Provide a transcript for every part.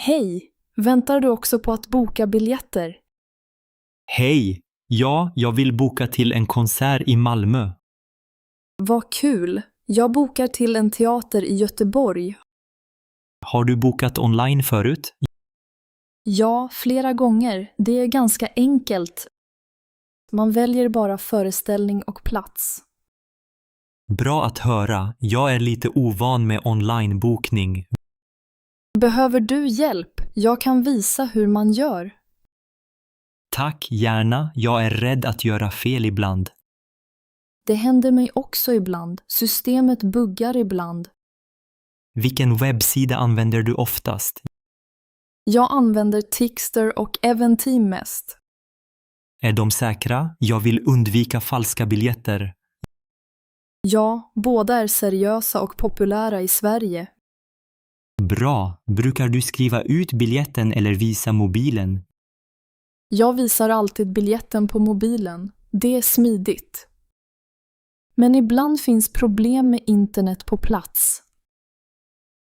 Hej! Väntar du också på att boka biljetter? Hej! Ja, jag vill boka till en konsert i Malmö. Vad kul! Jag bokar till en teater i Göteborg. Har du bokat online förut? Ja, flera gånger. Det är ganska enkelt. Man väljer bara föreställning och plats. Bra att höra. Jag är lite ovan med onlinebokning. Behöver du hjälp? Jag kan visa hur man gör. Tack, gärna. Jag är rädd att göra fel ibland. Det händer mig också ibland. Systemet buggar ibland. Vilken webbsida använder du oftast? Jag använder Tixter och Eventim mest. Är de säkra? Jag vill undvika falska biljetter. Ja, båda är seriösa och populära i Sverige. Bra. Brukar du skriva ut biljetten eller visa mobilen? Jag visar alltid biljetten på mobilen. Det är smidigt. Men ibland finns problem med internet på plats.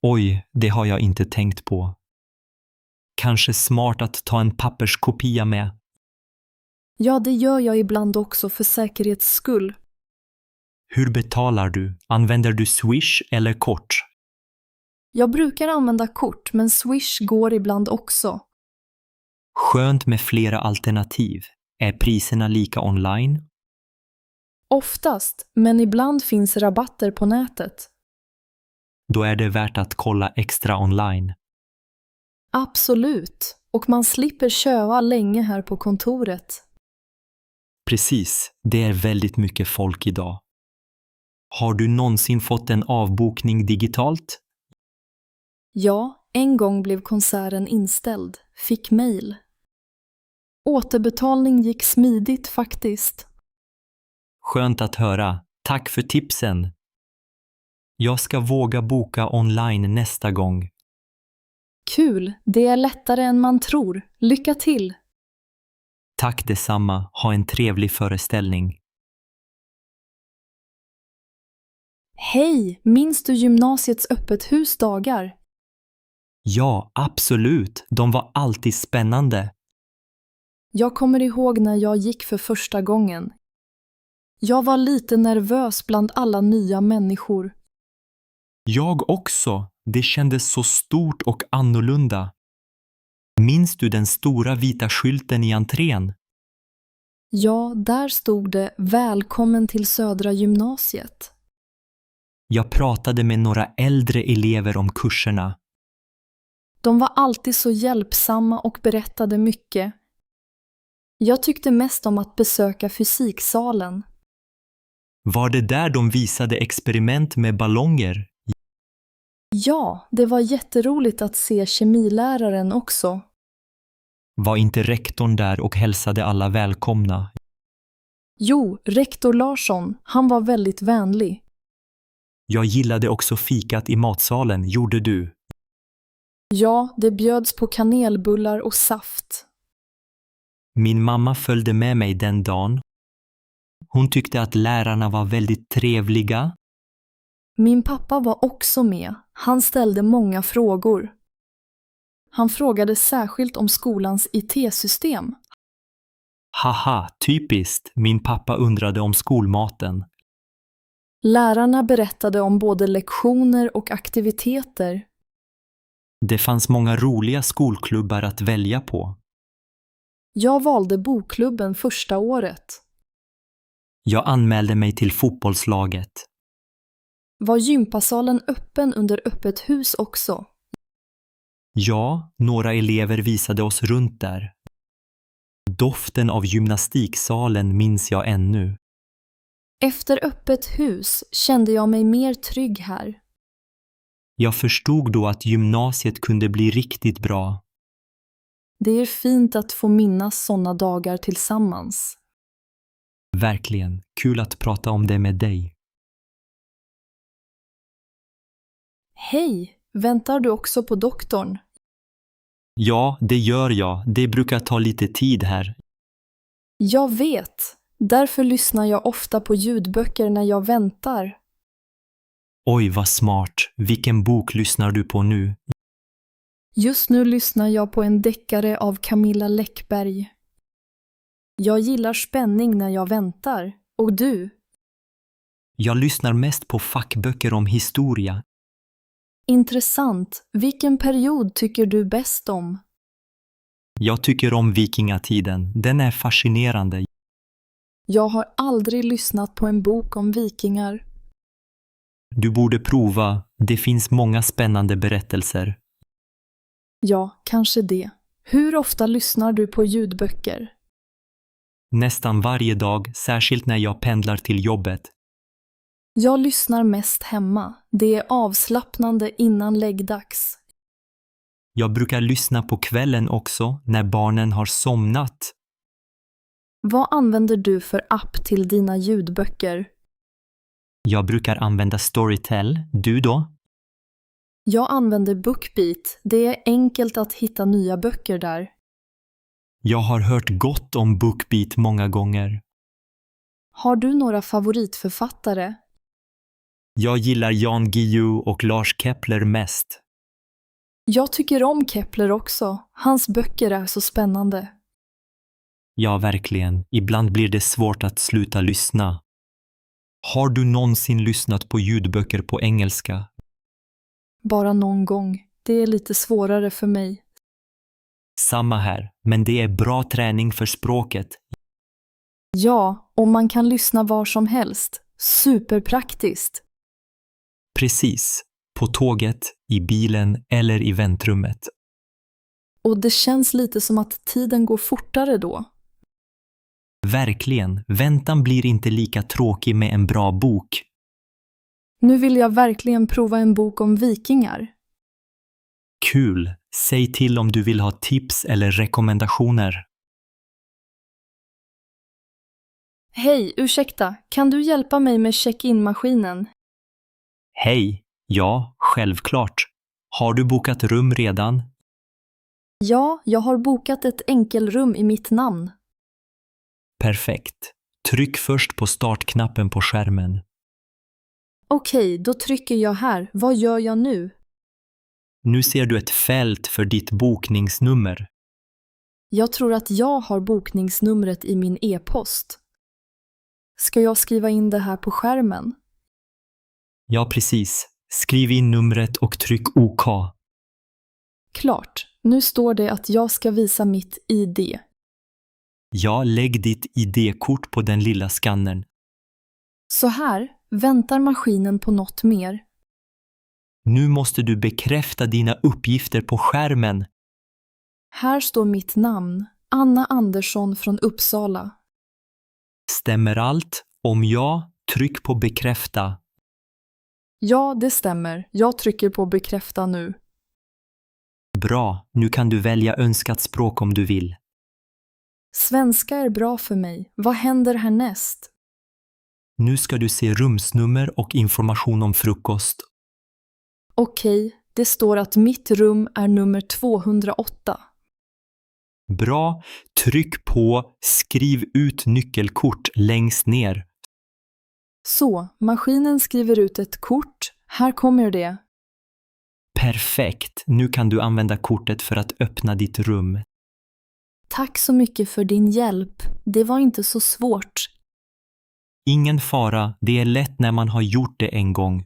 Oj, det har jag inte tänkt på. Kanske smart att ta en papperskopia med. Ja, det gör jag ibland också för säkerhets skull. Hur betalar du? Använder du Swish eller kort? Jag brukar använda kort, men Swish går ibland också. Skönt med flera alternativ. Är priserna lika online? Oftast, men ibland finns rabatter på nätet. Då är det värt att kolla extra online. Absolut, och man slipper köa länge här på kontoret. Precis, det är väldigt mycket folk idag. Har du någonsin fått en avbokning digitalt? Ja, en gång blev konserten inställd. Fick mejl. Återbetalning gick smidigt faktiskt. Skönt att höra. Tack för tipsen. Jag ska våga boka online nästa gång. Kul, det är lättare än man tror. Lycka till! Tack detsamma. Ha en trevlig föreställning. Hej, minns du gymnasiets öppet husdagar? Ja, absolut. De var alltid spännande. Jag kommer ihåg när jag gick för första gången. Jag var lite nervös bland alla nya människor. Jag också. Det kändes så stort och annorlunda. Minns du den stora vita skylten i entrén? Ja, där stod det "Välkommen till Södra gymnasiet". Jag pratade med några äldre elever om kurserna. De var alltid så hjälpsamma och berättade mycket. Jag tyckte mest om att besöka fysiksalen. Var det där de visade experiment med ballonger? Ja, det var jätteroligt att se kemiläraren också. Var inte rektorn där och hälsade alla välkomna? Jo, rektor Larsson, han var väldigt vänlig. Jag gillade också fikat i matsalen, gjorde du? Ja, det bjöds på kanelbullar och saft. Min mamma följde med mig den dagen. Hon tyckte att lärarna var väldigt trevliga. Min pappa var också med. Han ställde många frågor. Han frågade särskilt om skolans IT-system. Haha, typiskt. Min pappa undrade om skolmaten. Lärarna berättade om både lektioner och aktiviteter. Det fanns många roliga skolklubbar att välja på. Jag valde bokklubben första året. Jag anmälde mig till fotbollslaget. Var gympasalen öppen under öppet hus också? Ja, några elever visade oss runt där. Doften av gymnastiksalen minns jag ännu. Efter öppet hus kände jag mig mer trygg här. Jag förstod då att gymnasiet kunde bli riktigt bra. Det är fint att få minnas sådana dagar tillsammans. Verkligen, kul att prata om det med dig. Hej, väntar du också på doktorn? Ja, det gör jag. Det brukar ta lite tid här. Jag vet. Därför lyssnar jag ofta på ljudböcker när jag väntar. Oj, vad smart. Vilken bok lyssnar du på nu? Just nu lyssnar jag på en deckare av Camilla Läckberg. Jag gillar spänning när jag väntar. Och du? Jag lyssnar mest på fackböcker om historia. Intressant. Vilken period tycker du bäst om? Jag tycker om vikingatiden. Den är fascinerande. Jag har aldrig lyssnat på en bok om vikingar. Du borde prova. Det finns många spännande berättelser. Ja, kanske det. Hur ofta lyssnar du på ljudböcker? Nästan varje dag, särskilt när jag pendlar till jobbet. Jag lyssnar mest hemma. Det är avslappnande innan läggdags. Jag brukar lyssna på kvällen också, när barnen har somnat. Vad använder du för app till dina ljudböcker? Jag brukar använda Storytel. Du då? Jag använder BookBeat. Det är enkelt att hitta nya böcker där. Jag har hört gott om BookBeat många gånger. Har du några favoritförfattare? Jag gillar Jan Guillou och Lars Kepler mest. Jag tycker om Kepler också. Hans böcker är så spännande. Ja, verkligen. Ibland blir det svårt att sluta lyssna. Har du någonsin lyssnat på ljudböcker på engelska? Bara någon gång. Det är lite svårare för mig. Samma här, men det är bra träning för språket. Ja, och man kan lyssna var som helst. Superpraktiskt. Precis. På tåget, i bilen eller i väntrummet. Och det känns lite som att tiden går fortare då. Verkligen. Väntan blir inte lika tråkig med en bra bok. Nu vill jag verkligen prova en bok om vikingar. Kul! Säg till om du vill ha tips eller rekommendationer. Hej, ursäkta. Kan du hjälpa mig med check-in-maskinen? Hej! Ja, självklart. Har du bokat rum redan? Ja, jag har bokat ett enkelrum i mitt namn. Perfekt. Tryck först på startknappen på skärmen. Okej, då trycker jag här. Vad gör jag nu? Nu ser du ett fält för ditt bokningsnummer. Jag tror att jag har bokningsnumret i min e-post. Ska jag skriva in det här på skärmen? Ja, precis. Skriv in numret och tryck OK. Klart. Nu står det att jag ska visa mitt ID. Ja, lägg ditt ID-kort på den lilla skannern. Så här, väntar maskinen på något mer? Nu måste du bekräfta dina uppgifter på skärmen. Här står mitt namn, Anna Andersson från Uppsala. Stämmer allt? Om ja, tryck på bekräfta. Ja, det stämmer. Jag trycker på bekräfta nu. Bra, nu kan du välja önskat språk om du vill. Svenska är bra för mig. Vad händer härnäst? Nu ska du se rumsnummer och information om frukost. Okej, det står att mitt rum är nummer 208. Bra, tryck på skriv ut nyckelkort längst ner. Så, maskinen skriver ut ett kort. Här kommer det. Perfekt, nu kan du använda kortet för att öppna ditt rum. Tack så mycket för din hjälp. Det var inte så svårt. Ingen fara, det är lätt när man har gjort det en gång.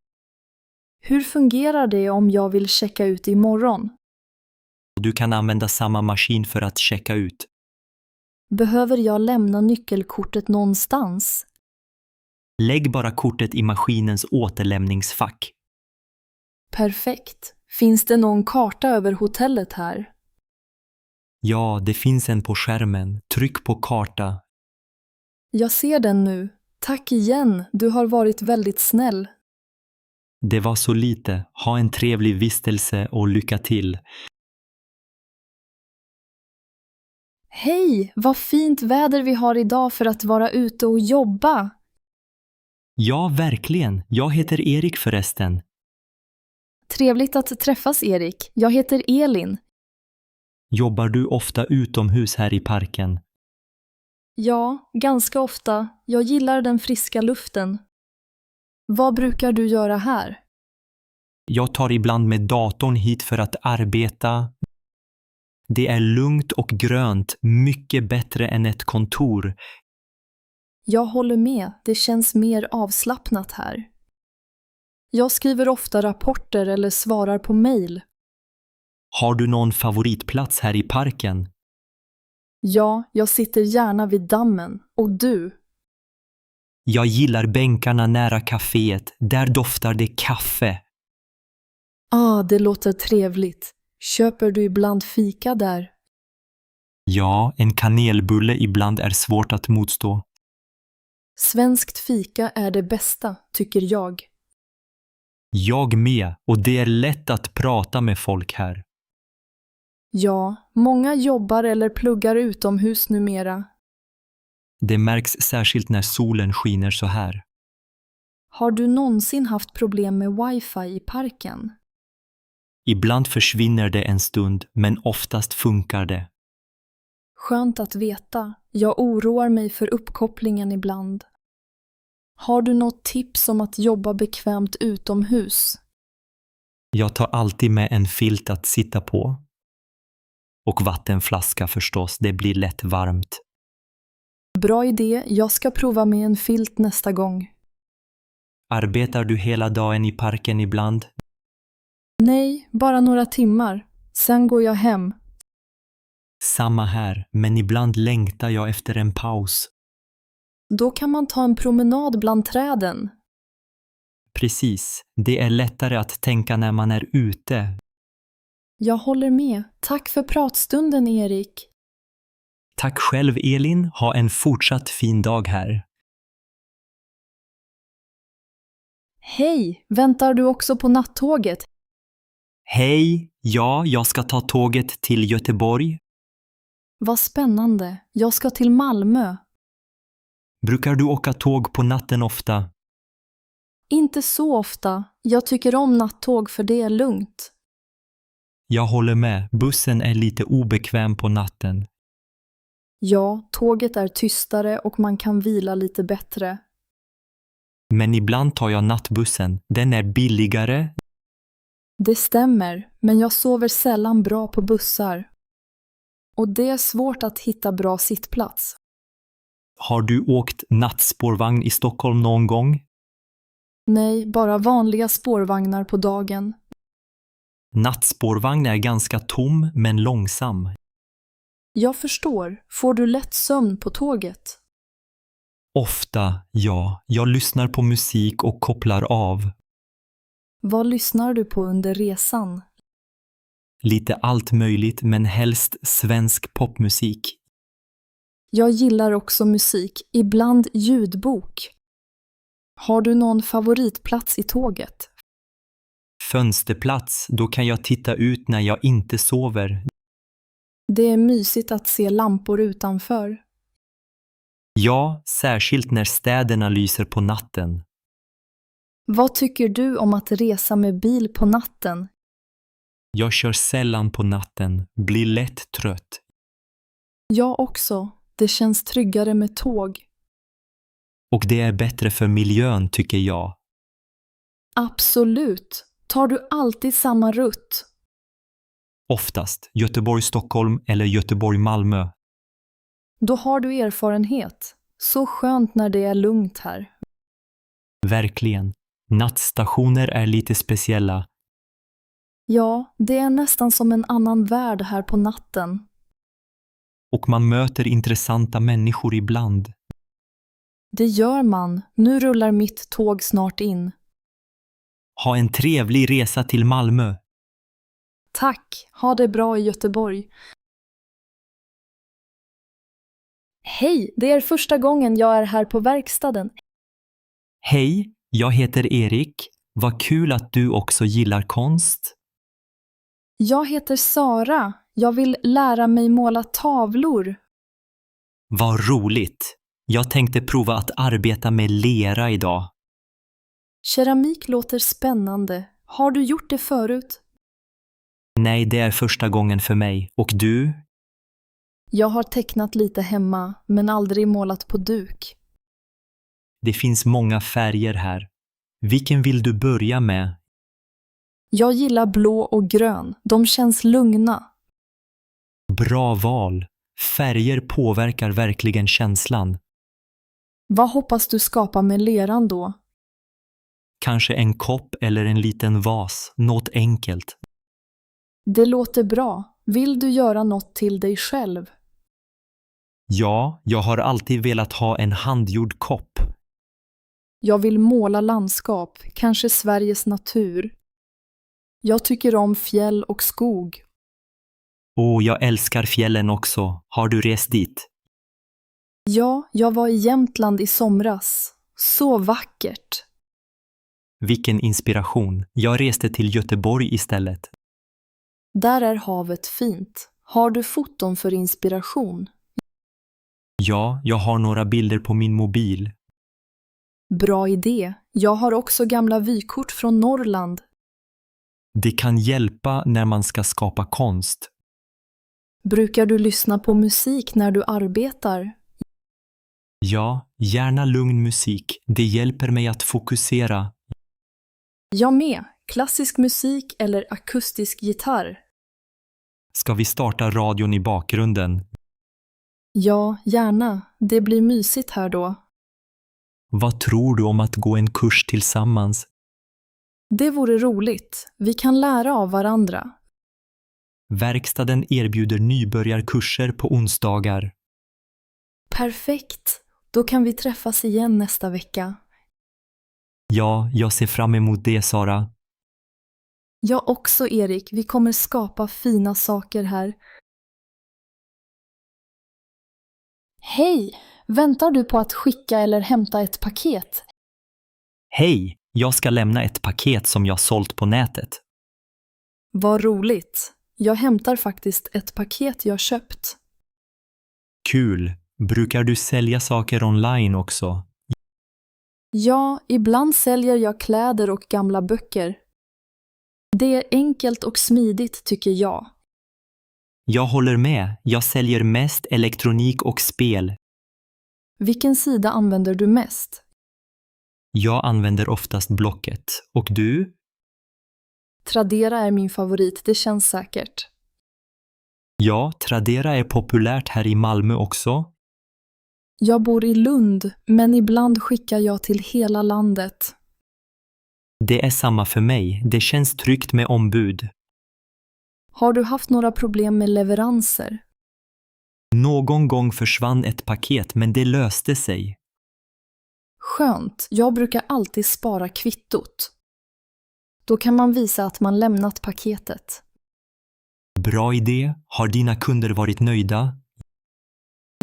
Hur fungerar det om jag vill checka ut imorgon? Du kan använda samma maskin för att checka ut. Behöver jag lämna nyckelkortet någonstans? Lägg bara kortet i maskinens återlämningsfack. Perfekt. Finns det någon karta över hotellet här? Ja, det finns en på skärmen. Tryck på karta. Jag ser den nu. Tack igen, du har varit väldigt snäll. Det var så lite. Ha en trevlig vistelse och lycka till. Hej, vad fint väder vi har idag för att vara ute och jobba. Ja, verkligen. Jag heter Erik förresten. Trevligt att träffas, Erik. Jag heter Elin. Jobbar du ofta utomhus här i parken? Ja, ganska ofta. Jag gillar den friska luften. Vad brukar du göra här? Jag tar ibland med datorn hit för att arbeta. Det är lugnt och grönt, mycket bättre än ett kontor. Jag håller med, det känns mer avslappnat här. Jag skriver ofta rapporter eller svarar på mejl. Har du någon favoritplats här i parken? Ja, jag sitter gärna vid dammen. Och du? Jag gillar bänkarna nära kaféet. Där doftar det kaffe. Det låter trevligt. Köper du ibland fika där? Ja, en kanelbulle ibland är svårt att motstå. Svenskt fika är det bästa, tycker jag. Jag med, och det är lätt att prata med folk här. Ja, många jobbar eller pluggar utomhus numera. Det märks särskilt när solen skiner så här. Har du någonsin haft problem med wifi i parken? Ibland försvinner det en stund, men oftast funkar det. Skönt att veta. Jag oroar mig för uppkopplingen ibland. Har du något tips om att jobba bekvämt utomhus? Jag tar alltid med en filt att sitta på. Och vattenflaska förstås, det blir lätt varmt. Bra idé, jag ska prova med en filt nästa gång. Arbetar du hela dagen i parken ibland? Nej, bara några timmar. Sen går jag hem. Samma här, men ibland längtar jag efter en paus. Då kan man ta en promenad bland träden. Precis, det är lättare att tänka när man är ute. Jag håller med. Tack för pratstunden, Erik. Tack själv, Elin. Ha en fortsatt fin dag här. Hej, väntar du också på nattåget? Hej, ja, jag ska ta tåget till Göteborg. Vad spännande. Jag ska till Malmö. Brukar du åka tåg på natten ofta? Inte så ofta. Jag tycker om nattåg för det är lugnt. Jag håller med. Bussen är lite obekväm på natten. Ja, tåget är tystare och man kan vila lite bättre. Men ibland tar jag nattbussen. Den är billigare. Det stämmer, men jag sover sällan bra på bussar. Och det är svårt att hitta bra sittplats. Har du åkt nattspårvagn i Stockholm någon gång? Nej, bara vanliga spårvagnar på dagen. Nattspårvagn är ganska tom men långsam. Jag förstår. Får du lätt sömn på tåget? Ofta, ja. Jag lyssnar på musik och kopplar av. Vad lyssnar du på under resan? Lite allt möjligt, men helst svensk popmusik. Jag gillar också musik, ibland ljudbok. Har du någon favoritplats i tåget? Fönsterplats, då kan jag titta ut när jag inte sover. Det är mysigt att se lampor utanför. Ja, särskilt när städerna lyser på natten. Vad tycker du om att resa med bil på natten? Jag kör sällan på natten, blir lätt trött. Jag också. Det känns tryggare med tåg. Och det är bättre för miljön, tycker jag. Absolut. Tar du alltid samma rutt? Oftast Göteborg-Stockholm eller Göteborg-Malmö. Då har du erfarenhet. Så skönt när det är lugnt här. Verkligen. Nattstationer är lite speciella. Ja, det är nästan som en annan värld här på natten. Och man möter intressanta människor ibland. Det gör man. Nu rullar mitt tåg snart in. Ha en trevlig resa till Malmö. Tack. Ha det bra i Göteborg. Hej, det är första gången jag är här på verkstaden. Hej, jag heter Erik. Vad kul att du också gillar konst. Jag heter Sara. Jag vill lära mig måla tavlor. Vad roligt. Jag tänkte prova att arbeta med lera idag. Keramik låter spännande. Har du gjort det förut? Nej, det är första gången för mig. Och du? Jag har tecknat lite hemma, men aldrig målat på duk. Det finns många färger här. Vilken vill du börja med? Jag gillar blå och grön. De känns lugna. Bra val. Färger påverkar verkligen känslan. Vad hoppas du skapa med leran då? Kanske en kopp eller en liten vas, något enkelt. Det låter bra. Vill du göra något till dig själv? Ja, jag har alltid velat ha en handgjord kopp. Jag vill måla landskap, kanske Sveriges natur. Jag tycker om fjäll och skog. Jag älskar fjällen också. Har du rest dit? Ja, jag var i Jämtland i somras. Så vackert. Vilken inspiration. Jag reste till Göteborg istället. Där är havet fint. Har du foton för inspiration? Ja, jag har några bilder på min mobil. Bra idé. Jag har också gamla vykort från Norrland. Det kan hjälpa när man ska skapa konst. Brukar du lyssna på musik när du arbetar? Ja, gärna lugn musik. Det hjälper mig att fokusera. Jag med. Klassisk musik eller akustisk gitarr? Ska vi starta radion i bakgrunden? Ja, gärna. Det blir mysigt här då. Vad tror du om att gå en kurs tillsammans? Det vore roligt. Vi kan lära av varandra. Verkstaden erbjuder nybörjarkurser på onsdagar. Perfekt. Då kan vi träffas igen nästa vecka. Ja, jag ser fram emot det, Sara. Jag också, Erik. Vi kommer skapa fina saker här. Hej! Väntar du på att skicka eller hämta ett paket? Hej, jag ska lämna ett paket som jag sålt på nätet. Vad roligt. Jag hämtar faktiskt ett paket jag köpt. Kul. Brukar du sälja saker online också? Ja, ibland säljer jag kläder och gamla böcker. Det är enkelt och smidigt tycker jag. Jag håller med. Jag säljer mest elektronik och spel. Vilken sida använder du mest? Jag använder oftast Blocket. Och du? Tradera är min favorit, det känns säkert. Ja, Tradera är populärt här i Malmö också. Jag bor i Lund, men ibland skickar jag till hela landet. Det är samma för mig. Det känns tryggt med ombud. Har du haft några problem med leveranser? Någon gång försvann ett paket, men det löste sig. Skönt, jag brukar alltid spara kvittot. Då kan man visa att man lämnat paketet. Bra idé. Har dina kunder varit nöjda?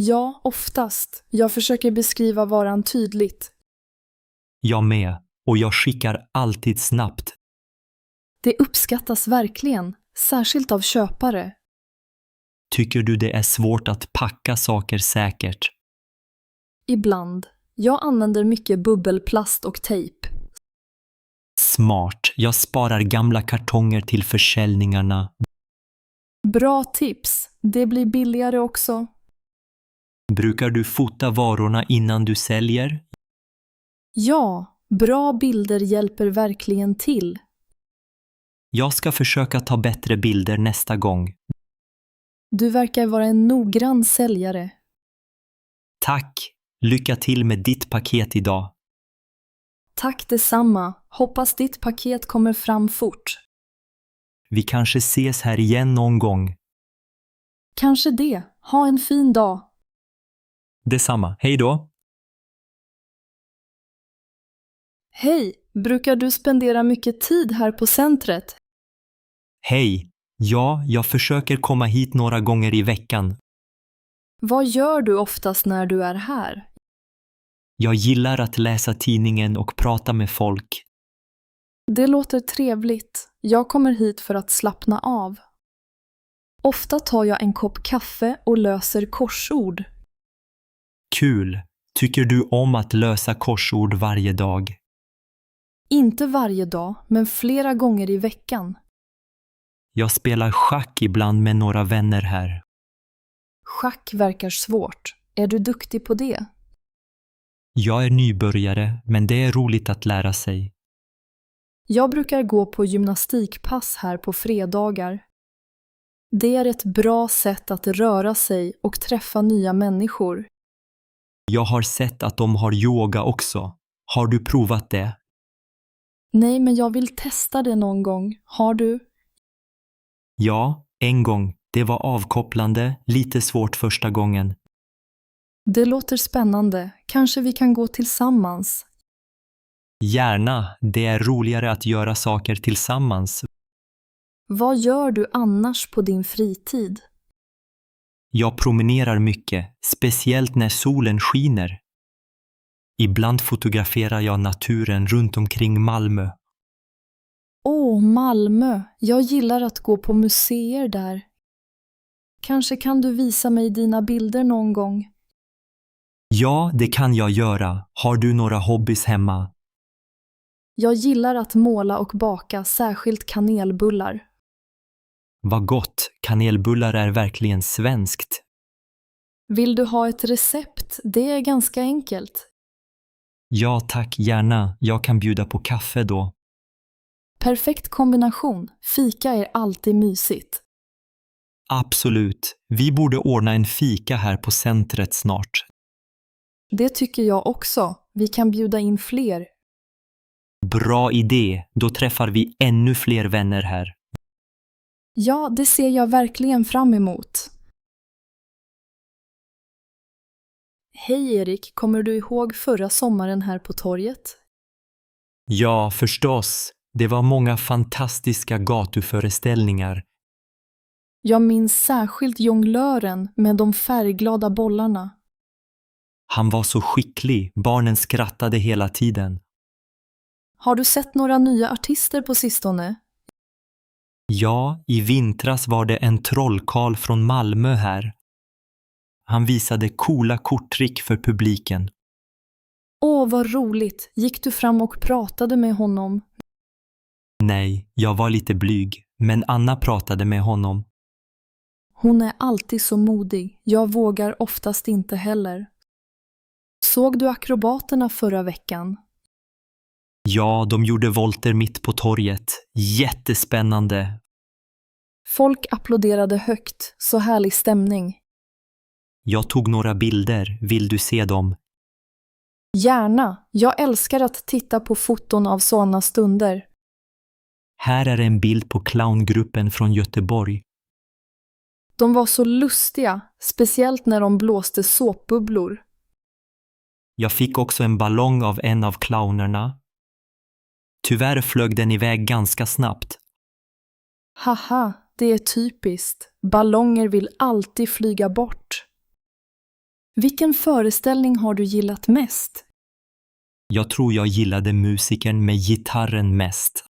Ja, oftast. Jag försöker beskriva varan tydligt. Jag med. Och jag skickar alltid snabbt. Det uppskattas verkligen, särskilt av köpare. Tycker du det är svårt att packa saker säkert? Ibland. Jag använder mycket bubbelplast och tejp. Smart. Jag sparar gamla kartonger till försäljningarna. Bra tips. Det blir billigare också. Brukar du fota varorna innan du säljer? Ja, bra bilder hjälper verkligen till. Jag ska försöka ta bättre bilder nästa gång. Du verkar vara en noggrann säljare. Tack! Lycka till med ditt paket idag. Tack detsamma. Hoppas ditt paket kommer fram fort. Vi kanske ses här igen någon gång. Kanske det. Ha en fin dag. Detsamma. Hej då! Hej, brukar du spendera mycket tid här på centret? Hej! Ja, jag försöker komma hit några gånger i veckan. Vad gör du oftast när du är här? Jag gillar att läsa tidningen och prata med folk. Det låter trevligt. Jag kommer hit för att slappna av. Ofta tar jag en kopp kaffe och löser korsord. Kul! Tycker du om att lösa korsord varje dag? Inte varje dag, men flera gånger i veckan. Jag spelar schack ibland med några vänner här. Schack verkar svårt. Är du duktig på det? Jag är nybörjare, men det är roligt att lära sig. Jag brukar gå på gymnastikpass här på fredagar. Det är ett bra sätt att röra sig och träffa nya människor. Jag har sett att de har yoga också. Har du provat det? Nej, men jag vill testa det någon gång. Har du? Ja, en gång. Det var avkopplande, lite svårt första gången. Det låter spännande. Kanske vi kan gå tillsammans. Gärna, det är roligare att göra saker tillsammans. Vad gör du annars på din fritid? Jag promenerar mycket, speciellt när solen skiner. Ibland fotograferar jag naturen runt omkring Malmö. Åh, Malmö. Jag gillar att gå på museer där. Kanske kan du visa mig dina bilder någon gång? Ja, det kan jag göra. Har du några hobbys hemma? Jag gillar att måla och baka, särskilt kanelbullar. Vad gott, kanelbullar är verkligen svenskt. Vill du ha ett recept? Det är ganska enkelt. Ja tack, gärna. Jag kan bjuda på kaffe då. Perfekt kombination. Fika är alltid mysigt. Absolut. Vi borde ordna en fika här på centret snart. Det tycker jag också. Vi kan bjuda in fler. Bra idé. Då träffar vi ännu fler vänner här. Ja, det ser jag verkligen fram emot. Hej Erik, kommer du ihåg förra sommaren här på torget? Ja, förstås. Det var många fantastiska gatuföreställningar. Jag minns särskilt jonglören med de färgglada bollarna. Han var så skicklig. Barnen skrattade hela tiden. Har du sett några nya artister på sistone? Ja, i vintras var det en trollkarl från Malmö här. Han visade coola korttrick för publiken. Åh, vad roligt. Gick du fram och pratade med honom? Nej, jag var lite blyg, men Anna pratade med honom. Hon är alltid så modig. Jag vågar oftast inte heller. Såg du akrobaterna förra veckan? Ja, de gjorde volter mitt på torget. Jättespännande. Folk applåderade högt. Så härlig stämning. Jag tog några bilder. Vill du se dem? Gärna. Jag älskar att titta på foton av sådana stunder. Här är en bild på clowngruppen från Göteborg. De var så lustiga, speciellt när de blåste såpbubblor. Jag fick också en ballong av en av clownerna. Tyvärr flög den iväg ganska snabbt. Haha, det är typiskt. Ballonger vill alltid flyga bort. Vilken föreställning har du gillat mest? Jag tror jag gillade musikern med gitarren mest.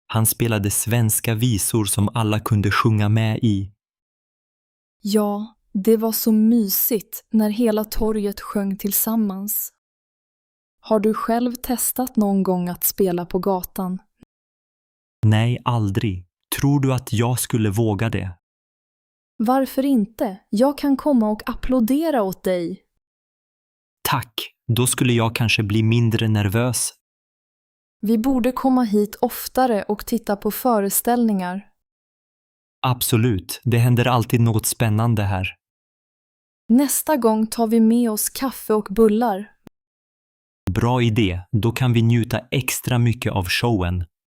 Han spelade svenska visor som alla kunde sjunga med i. Ja, det var så mysigt när hela torget sjöng tillsammans. Har du själv testat någon gång att spela på gatan? Nej, aldrig. Tror du att jag skulle våga det? Varför inte? Jag kan komma och applådera åt dig. Tack, då skulle jag kanske bli mindre nervös. Vi borde komma hit oftare och titta på föreställningar. Absolut, det händer alltid något spännande här. Nästa gång tar vi med oss kaffe och bullar. Bra idé, då kan vi njuta extra mycket av showen.